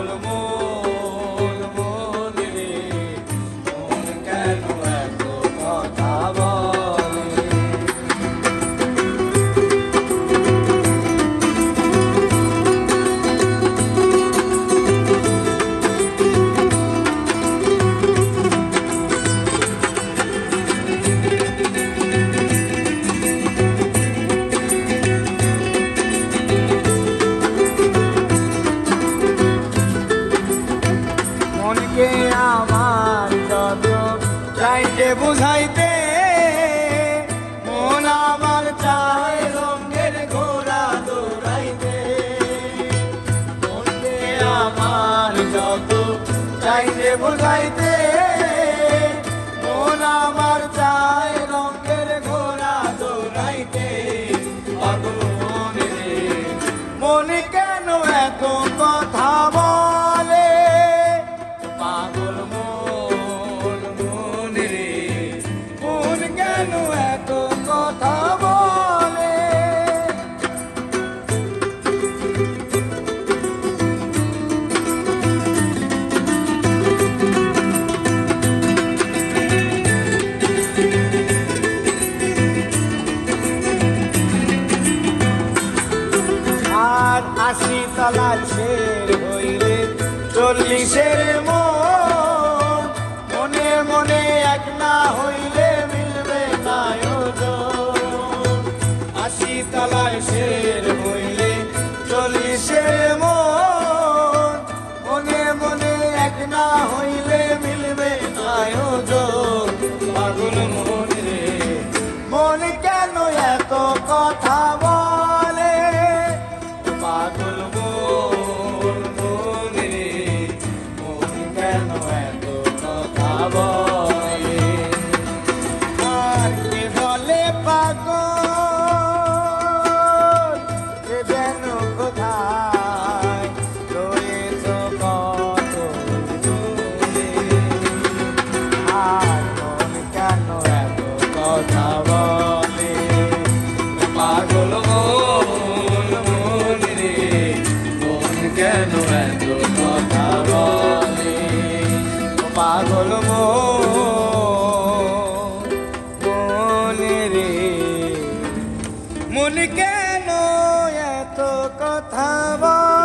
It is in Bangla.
পাগল মন মন রে মন কেন এত কথা বলে। মনকে আমার যত চাইতে বুঝাইতে মন আমার চায় রঙের ঘোড়া দৌড়াইতে। মনকে আমার যত চাইতে বুঝাইতে মন আমার চায় রঙের ঘোড়া দৌড়াইতে। পাগল মন রে মন কেন এত কথা বলে। পাগল মন মন রে মন কেন এত কথা বলে। আর ৮০ তলা ছেড় হইলে ৪০-এর মন মনে মনে এক না হইলে মিলবে না ওজন। ৮০ তলায় শের হইলে ৪০-এর মন মনে মনে এক না হইলে মিলবে না ওজন। পাগল মন রে মন কেন এত কথা বলে। পাগল মন মন রে মন কেন এত কথা বলে। আর কে বলে পাগল কে যেন কোথায় রয়েছ কত দূরে। আর মন কেন এত কথা বলে। পাগল মন মন রে মন কেন এত কথা বলে। পাগল মন রে মন কেন এত কথা বলে।